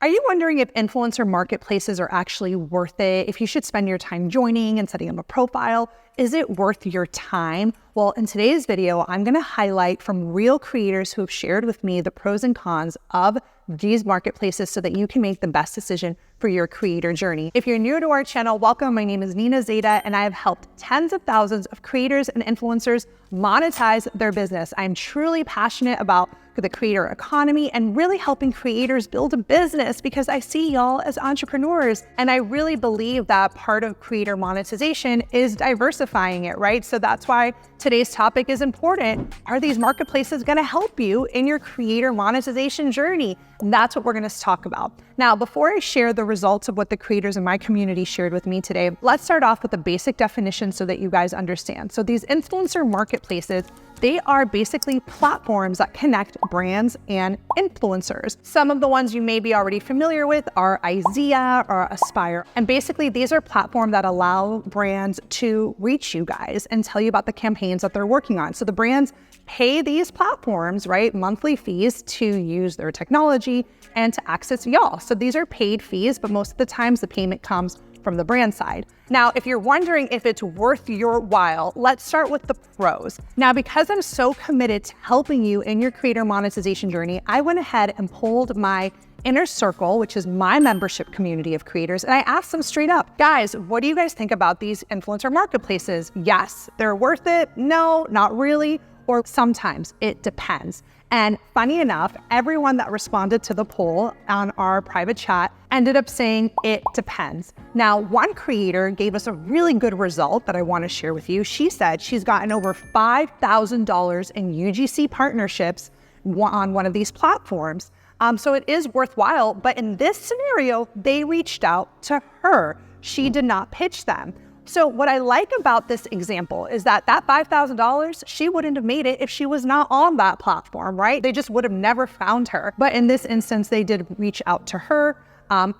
Are you wondering if influencer marketplaces are actually worth it? If you should spend your time joining and setting up a profile? Is it worth your time? Well, in today's video, I'm going to highlight from real creators who have shared with me the pros and cons of these marketplaces so that you can make the best decision for your creator journey. If you're new to our channel, welcome. My name is Nina Zeta, and I have helped tens of thousands of creators and influencers monetize their business. I'm truly passionate about the creator economy and really helping creators build a business because I see y'all as entrepreneurs. And I really believe that part of creator monetization is diversifying it, right? So that's why today's topic is important. Are these marketplaces going to help you in your creator monetization journey? And that's what we're going to talk about. Now, before I share the results of what the creators in my community shared with me today, let's start off with a basic definition so that you guys understand. So these influencer marketplaces, they are basically platforms that connect brands and influencers. Some of the ones you may be already familiar with are IZEA or Aspire. And basically these are platforms that allow brands to reach you guys and tell you about the campaigns that they're working on. So the brands pay these platforms, right, monthly fees to use their technology and to access y'all. So these are paid fees, but most of the times the payment comes from the brand side. Now, if you're wondering if it's worth your while, let's start with the pros. Now, because I'm so committed to helping you in your creator monetization journey, I went ahead and pulled my inner circle, which is my membership community of creators, and I asked them straight up, guys, what do you guys think about these influencer marketplaces? Yes, they're worth it. No, not really. Or sometimes it depends. And funny enough, everyone that responded to the poll on our private chat ended up saying it depends. Now, one creator gave us a really good result that I want to share with you. She said she's gotten over $5,000 in UGC partnerships on one of these platforms. So it is worthwhile, but in this scenario, they reached out to her. She did not pitch them. So what I like about this example is that $5,000, she wouldn't have made it if she was not on that platform, right? They just would have never found her. But in this instance, they did reach out to her.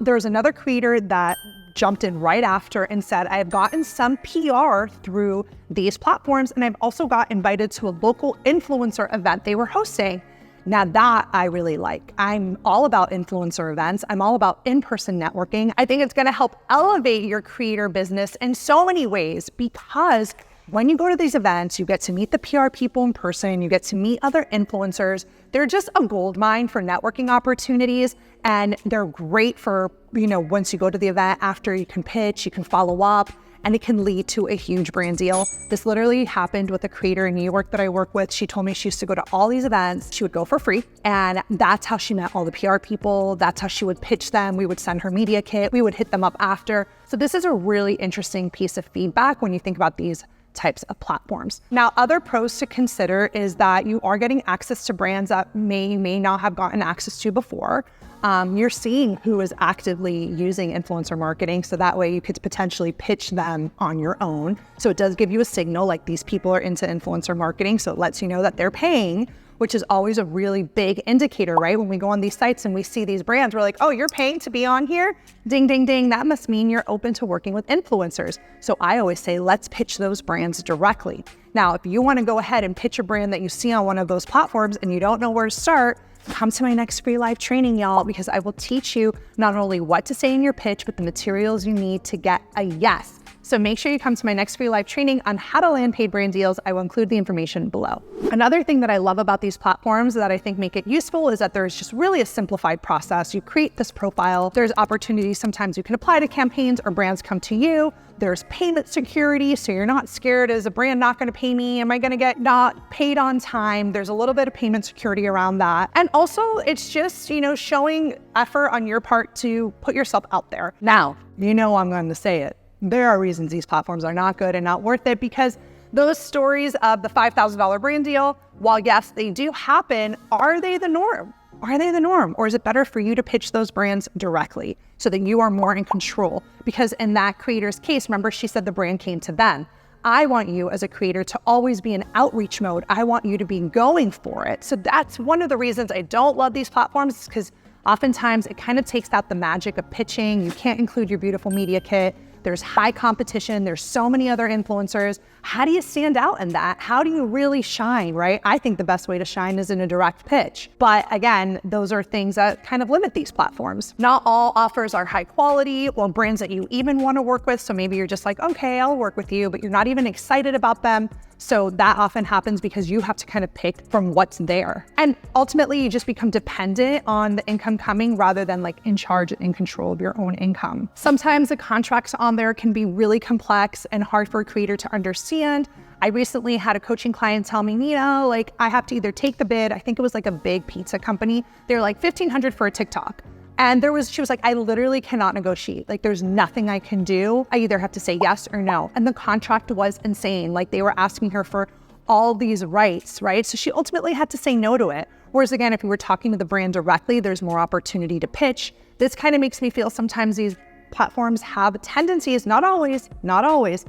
There's another creator that jumped in right after and said, I've gotten some PR through these platforms, and I've also got invited to a local influencer event they were hosting. Now that I really like. I'm all about influencer events. I'm all about in-person networking. I think it's going to help elevate your creator business in so many ways because when you go to these events, you get to meet the PR people in person, you get to meet other influencers. They're just a gold mine for networking opportunities, and they're great for, once you go to the event, after you can pitch, you can follow up, and it can lead to a huge brand deal. This literally happened with a creator in New York that I work with. She told me she used to go to all these events. She would go for free. And that's how she met all the PR people. That's how she would pitch them. We would send her media kit. We would hit them up after. So this is a really interesting piece of feedback when you think about these types of platforms. Now, other pros to consider is that you are getting access to brands that may not have gotten access to before. You're seeing who is actively using influencer marketing, so that way you could potentially pitch them on your own. So it does give you a signal like these people are into influencer marketing, so it lets you know that they're paying, which is always a really big indicator, right? When we go on these sites and we see these brands, we're like, oh, you're paying to be on here? Ding, ding, ding. That must mean you're open to working with influencers. So I always say, let's pitch those brands directly. Now, if you want to go ahead and pitch a brand that you see on one of those platforms and you don't know where to start, come to my next free live training, y'all, because I will teach you not only what to say in your pitch, but the materials you need to get a yes. So make sure you come to my next free live training on how to land paid brand deals. I will include the information below. Another thing that I love about these platforms that I think make it useful is that there's just really a simplified process. You create this profile. There's opportunities. Sometimes you can apply to campaigns or brands come to you. There's payment security, so you're not scared, is a brand not going to pay me? Am I going to get not paid on time? There's a little bit of payment security around that. And also it's just, showing effort on your part to put yourself out there. Now, I'm going to say it. There are reasons these platforms are not good and not worth it because those stories of the $5,000 brand deal, while yes, they do happen, are they the norm? Are they the norm? Or is it better for you to pitch those brands directly so that you are more in control? Because in that creator's case, remember she said the brand came to them. I want you as a creator to always be in outreach mode. I want you to be going for it. So that's one of the reasons I don't love these platforms because oftentimes it kind of takes out the magic of pitching. You can't include your beautiful media kit. There's high competition. There's so many other influencers. How do you stand out in that? How do you really shine, right? I think the best way to shine is in a direct pitch. But again, those are things that kind of limit these platforms. Not all offers are high quality or brands that you even want to work with. So maybe you're just like, okay, I'll work with you, but you're not even excited about them. So that often happens because you have to kind of pick from what's there. And ultimately you just become dependent on the income coming rather than like in charge and in control of your own income. Sometimes the contracts on there can be really complex and hard for a creator to understand. I recently had a coaching client tell me, Nina, like I have to either take the bid. I think it was like a big pizza company. They're like $1,500 for a TikTok. And she was like, I literally cannot negotiate. Like there's nothing I can do. I either have to say yes or no. And the contract was insane. Like they were asking her for all these rights, right? So she ultimately had to say no to it. Whereas again, if you were talking to the brand directly, there's more opportunity to pitch. This kind of makes me feel sometimes these platforms have tendencies, not always,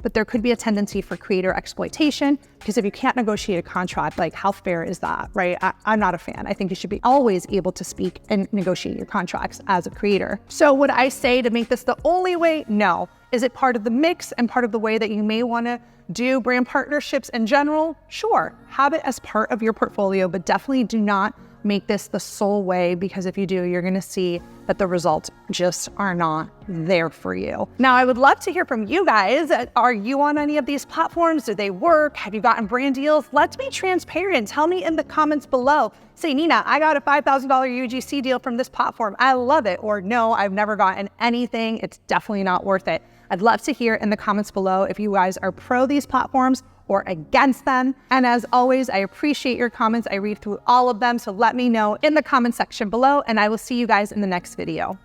but there could be a tendency for creator exploitation, because if you can't negotiate a contract, like how fair is that, right? I'm not a fan. I think you should be always able to speak and negotiate your contracts as a creator. So would I say to make this the only way? No. Is it part of the mix and part of the way that you may want to do brand partnerships in general? Sure, have it as part of your portfolio, but definitely do not make this the sole way, because if you do, you're going to see that the results just are not there for you. Now, I would love to hear from you guys. Are you on any of these platforms? Do they work? Have you gotten brand deals? Let's be transparent. Tell me in the comments below. Say, Nina, I got a $5,000 UGC deal from this platform. I love it. Or no, I've never gotten anything. It's definitely not worth it. I'd love to hear in the comments below if you guys are pro these platforms or against them. And as always, I appreciate your comments. I read through all of them, so let me know in the comment section below, and I will see you guys in the next video.